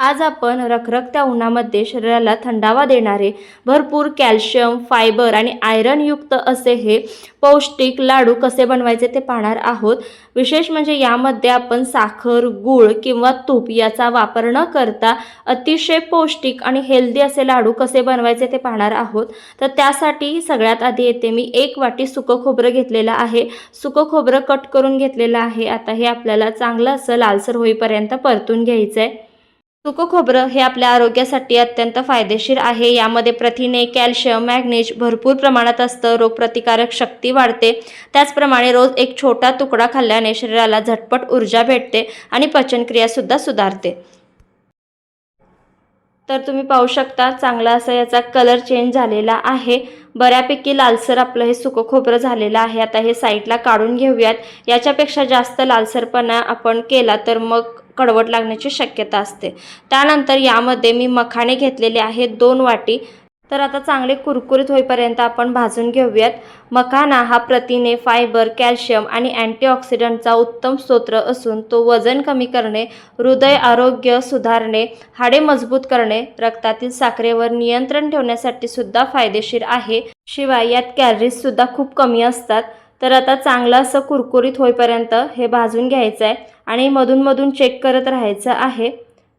आज आपण रखरखत्या उन्हामध्ये शरीराला थंडावा देणारे भरपूर कॅल्शियम, फायबर आणि आयरनयुक्त असे हे पौष्टिक लाडू कसे बनवायचे ते पाहणार आहोत। विशेष म्हणजे यामध्ये आपण साखर, गूळ किंवा तूप याचा वापर न करता अतिशय पौष्टिक आणि हेल्दी असे लाडू कसे बनवायचे ते पाहणार आहोत। तर त्यासाठी सगळ्यात आधी येथे मी 1 वाटी सुकं खोबरं घेतलेलं आहे। सुकं खोबरं कट करून घेतलेलं आहे। आता हे आपल्याला चांगलं असं लालसर होईपर्यंत परतून घ्यायचं आहे। सुकं खोबरं हे आपल्या आरोग्यासाठी अत्यंत फायदेशीर आहे। यामध्ये प्रथिने, कॅल्शियम, मॅग्नीज भरपूर प्रमाणात असतं। रोगप्रतिकारक शक्ती वाढते। त्याचप्रमाणे रोज एक छोटा तुकडा खाल्ल्याने शरीराला झटपट ऊर्जा भेटते आणि पचनक्रियासुद्धा सुधारते। तर तुम्ही पाहू शकता चांगला असा याचा कलर चेंज झालेला आहे। बऱ्यापैकी लालसर आपलं हे सुकं खोबरं झालेलं आहे। आता हे साईडला काढून घेऊयात। याच्यापेक्षा जास्त लालसरपणा आपण केला तर मग कडवट लागण्याची शक्यता असते। त्यानंतर यामध्ये मी मखाणे घेतलेले आहेत 2 वाटी। तर आता चांगले कुरकुरीत होईपर्यंत आपण भाजून घेऊयात। मखाना हा प्रथिने, फायबर, कॅल्शियम आणि अँटीऑक्सिडंटचा उत्तम स्रोत असून तो वजन कमी करणे, हृदय आरोग्य सुधारणे, हाडे मजबूत करणे, रक्तातील साखरेवर नियंत्रण ठेवण्यासाठी सुद्धा फायदेशीर आहे। शिवाय यात कॅलरीज सुद्धा खूप कमी असतात। तर आता चांगलं असं कुरकुरीत होईपर्यंत हे भाजून घ्यायचं आहे आणि मधून चेक करत राहायचं आहे।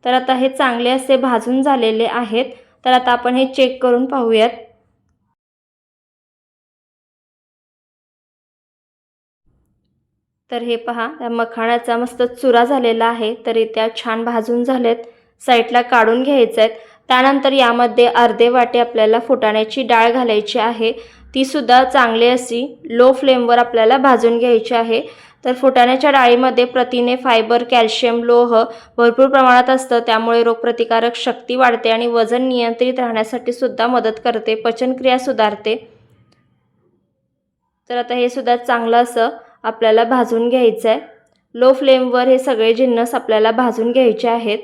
तर आता हे चांगले असे भाजून झालेले आहेत। तर आता आपण हे चेक करून पाहूयात। तर हे पहा त्या मखाणाचा मस्त चुरा झालेला आहे। तर त्या छान भाजून झालेत, साईडला काढून घ्यायचे आहेत। त्यानंतर यामध्ये अर्धे वाटी आपल्याला फुटाण्याची डाळ घालायची आहे। ती सुद्धा चांगली अशी लो फ्लेमवर आपल्याला भाजून घ्यायची आहे। तर फुटाण्याच्या डाळीमध्ये प्रथिने, फायबर, कॅल्शियम, लोह भरपूर प्रमाणात असतं। त्यामुळे रोगप्रतिकारक शक्ती वाढते आणि वजन नियंत्रित राहण्यासाठी सुद्धा मदत करते, पचनक्रिया सुधारते। तर आता हे सुद्धा चांगलं असं आपल्याला भाजून घ्यायचं आहे। लो फ्लेमवर हे सगळे जिन्नस आपल्याला भाजून घ्यायचे आहेत।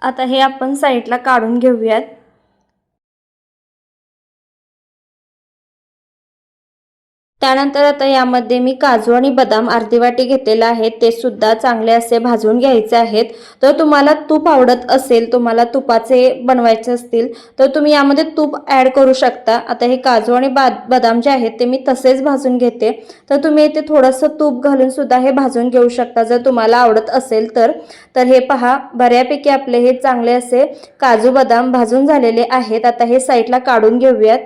आता हे आपण साईडला काढून घेऊयात। त्यानंतर आता यामध्ये मी काजू आणि बदाम अर्धी वाटी घेतलेला आहे। ते सुद्धा चांगले असे भाजून घ्यायचे आहेत। तर तुम्हाला तूप आवडत असेल, तुम्हाला तुपाचे बनवायचे असतील तर तुम्ही यामध्ये तूप ॲड करू शकता। आता हे काजू आणि बदाम जे आहेत ते मी तसेच भाजून घेते। तर तुम्ही इथे थोडंसं तूप घालून सुद्धा हे भाजून घेऊ शकता जर तुम्हाला आवडत असेल तर। तर हे पहा बऱ्यापैकी आपले हे चांगले असे काजू बदाम भाजून झालेले आहेत। आता हे साईडला काढून घेऊयात।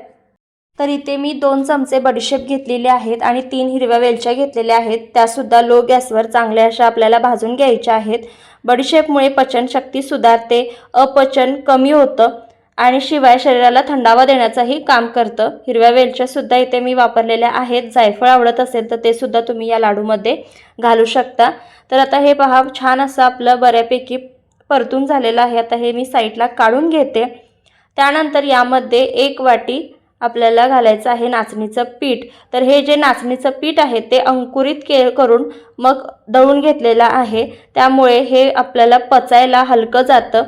तर इथे मी 2 चमचे बडीशेप घेतलेले आहेत आणि 3 हिरव्या वेलच्या घेतलेल्या आहेत। त्यासुद्धा लो गॅसवर चांगल्या अशा आपल्याला भाजून घ्यायच्या आहेत। बडीशेपमुळे पचनशक्ती सुधारते, अपचन कमी होतं आणि शिवाय शरीराला थंडावा देण्याचंही काम करतं। हिरव्या वेलच्यासुद्धा इथे मी वापरलेल्या आहेत। जायफळ आवडत असेल तर ते सुद्धा तुम्ही या लाडूमध्ये घालू शकता। तर आता हे पहा छान असं आपलं बऱ्यापैकी परतून झालेलं आहे। आता हे मी साईडला काढून घेते। त्यानंतर यामध्ये 1 वाटी आपल्याला घालायचं आहे नाचणीचं पीठ। तर हे जे नाचणीचं पीठ आहे ते अंकुरित करून मग दळून घेतलेलं आहे। त्यामुळे हे आपल्याला पचायला हलकं जातं।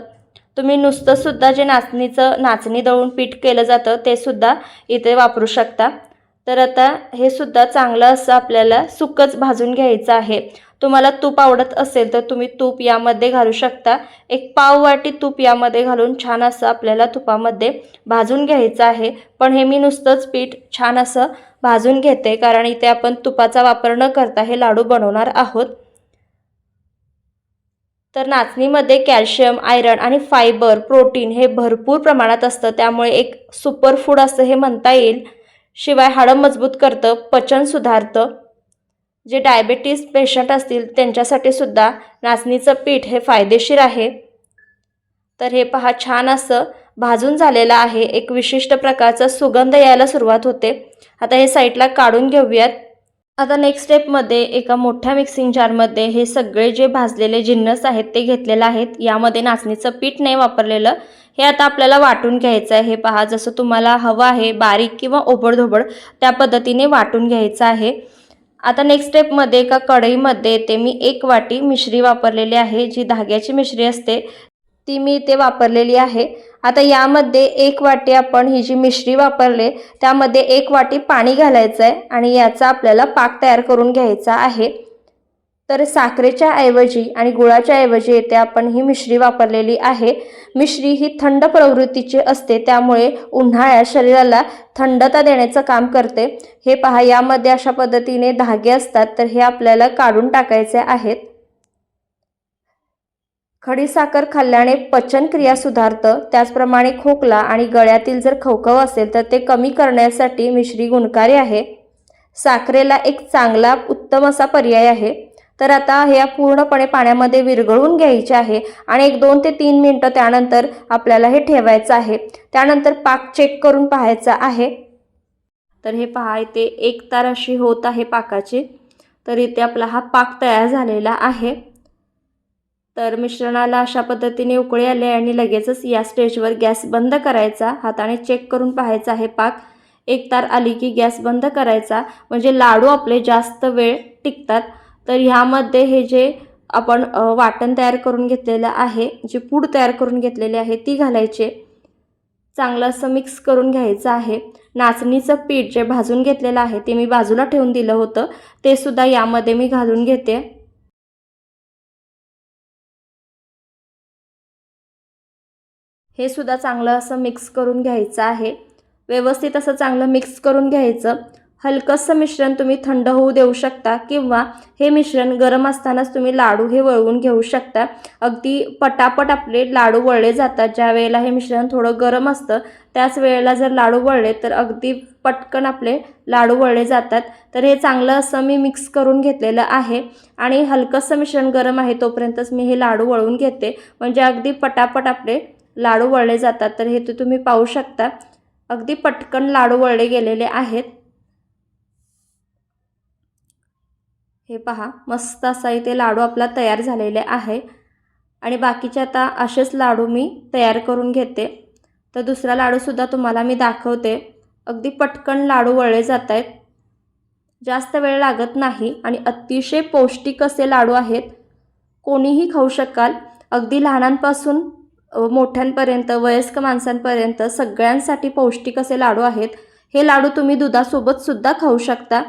तुम्ही नुसतं सुद्धा जे नाचणी दळून पीठ केलं जातं ते सुद्धा इथे वापरू शकता। तर आता हे सुद्धा चांगलं असं आपल्याला सुक्कच भाजून घ्यायचं आहे। तुम्हाला तूप आवडत असेल तर तुम्ही तूप यामध्ये घालू शकता। 1 पाव वाटी तूप यामध्ये घालून छान असं आपल्याला तुपामध्ये भाजून घ्यायचं आहे। पण हे मी नुसतंच पीठ छान असं भाजून घेते कारण इथे आपण तुपाचा वापर न करता हे लाडू बनवणार आहोत। तर नाचणीमध्ये कॅल्शियम, आयरन आणि फायबर, प्रोटीन हे भरपूर प्रमाणात असतं। त्यामुळे एक सुपर फूड असं हे म्हणता येईल। शिवाय हाडं मजबूत करतं, पचन सुधारतं। जे डायबिटीज पेशंट असतील त्यांच्यासाठी सुद्धा नाचणीचं पीठ हे फायदेशीर आहे। तर हे पहा छान असं भाजून झालेलं आहे। एक विशिष्ट प्रकारचा सुगंध यायला सुरुवात होते। आता हे साईडला काढून घेऊयात। आता नेक्स्ट स्टेपमध्ये एका मोठ्या मिक्सिंग जारमध्ये हे सगळे जे भाजलेले जिन्नस आहेत ते घेतलेले आहेत। यामध्ये नाचणीचं पीठ नाही वापरलेलं। हे आता आपल्याला वाटून घ्यायचं आहे। हे पहा जसं तुम्हाला हवं आहे बारीक किंवा ओबडधोबड त्या पद्धतीने वाटून घ्यायचं आहे। आता नेक्स्ट स्टेपमध्ये एका कढईमध्ये ते मी 1 वाटी मिश्री वापरलेली आहे। जी धाग्याची मिश्री असते ती मी इथे वापरलेली आहे। आता यामध्ये 1 वाटी आपण ही जी मिश्री वापरले त्यामध्ये 1 वाटी पाणी घालायचं आहे आणि याचा आपल्याला पाक तयार करून घ्यायचा आहे। तर साखरेच्या ऐवजी आणि गुळाच्या ऐवजी येथे आपण ही मिश्री वापरलेली आहे। मिश्री ही थंड प्रवृत्तीची असते, त्यामुळे उन्हाळ्यात शरीराला थंडता देण्याचं काम करते। हे पहा, यामध्ये अशा पद्धतीने धागे असतात, तर हे आपल्याला काढून टाकायचे आहेत। खडीसाखर खाल्ल्याने पचनक्रिया सुधारतं, त्याचप्रमाणे खोकला आणि गळ्यातील जर खवखव असेल तर ते कमी करण्यासाठी मिश्री गुणकारी आहे। साखरेला एक चांगला उत्तम असा पर्याय आहे। तर आता हे पूर्णपणे पाण्यामध्ये विरघळून घ्यायचे आहे आणि एक 2 ते 3 मिनिटं त्यानंतर आपल्याला हे ठेवायचं आहे। त्यानंतर पाक चेक करून पाहायचा आहे। तर हे पहा, इथे एक तार अशी होत आहे पाकाची। तर इथे आपला हा पाक तयार झालेला आहे। तर मिश्रणाला अशा पद्धतीने उकळी आली आणि लगेचच या स्टेजवर गॅस बंद करायचा। हाताने चेक करून पाहायचा आहे पाक। एक तार आली की गॅस बंद करायचा, म्हणजे लाडू आपले जास्त वेळ टिकतात। तर ह्यामध्ये हे जे आपण वाटण तयार करून घेतलेलं आहे, जी पूड तयार करून घेतलेली आहे ती घालायचे। चांगलं असं मिक्स करून घ्यायचं आहे। नाचणीचं पीठ जे भाजून घेतलेलं आहे ते मी बाजूला ठेवून दिलं होतं, ते सुद्धा यामध्ये मी घालून घेते। हे सुद्धा चांगलं असं मिक्स करून घ्यायचं आहे। व्यवस्थित असं चांगलं मिक्स करून घ्यायचं। हलकंसं मिश्रण तुम्ही थंड होऊ देऊ शकता किंवा हे मिश्रण गरम असतानाच तुम्ही लाडू हे वळवून घेऊ शकता। अगदी पटापट आपले लाडू वळले जातात। ज्या वेळेला हे मिश्रण थोडं गरम असतं त्याच वेळेला जर लाडू वळले तर अगदी पटकन आपले लाडू वळले जातात। तर हे चांगलं असं मी मिक्स करून घेतलेलं आहे आणि हलकंसं मिश्रण गरम आहे तोपर्यंतच मी हे लाडू वळवून घेते, म्हणजे अगदी पटापट आपले लाडू वळले जातात। तर हे तुम्ही पाहू शकता, अगदी पटकन लाडू वळले गेलेले आहेत। हे पहा, मस्त असा इथे लाडू आपला तयार झालेले आहे आणि बाकीचे आता असेच लाडू मी तयार करून घेते। तर दुसरा लाडू सुद्धा तुम्हाला मी दाखवते। अगदी पटकन लाडू वळले जात आहेत, जास्त वेळ लागत नाही आणि अतिशय पौष्टिक असे लाडू आहेत। कोणीही खाऊ शकाल, अगदी लहानांपासून मोठ्यांपर्यंत, वयस्क माणसांपर्यंत सगळ्यांसाठी पौष्टिक असे लाडू आहेत। हे लाडू तुम्ही दुधासोबत सुद्धा खाऊ शकता।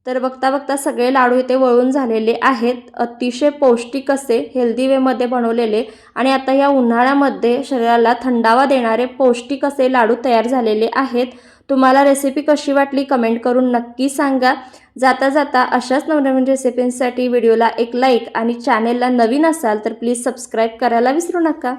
तर बघता बघता सगळे लाडू इथे वळून झालेले आहेत। अतिशय पौष्टिक असे हेल्दी वेमध्ये बनवलेले आणि आता या उन्हाळ्यामध्ये शरीराला थंडावा देणारे पौष्टिक असे लाडू तयार झालेले आहेत। तुम्हाला रेसिपी कशी वाटली कमेंट करून नक्की सांगा। जाता जाता अशाच नवनवीन रेसिपींसाठी व्हिडिओला एक लाईक आणि चॅनेलला नवीन असाल तर प्लीज सबस्क्राईब करायला विसरू नका।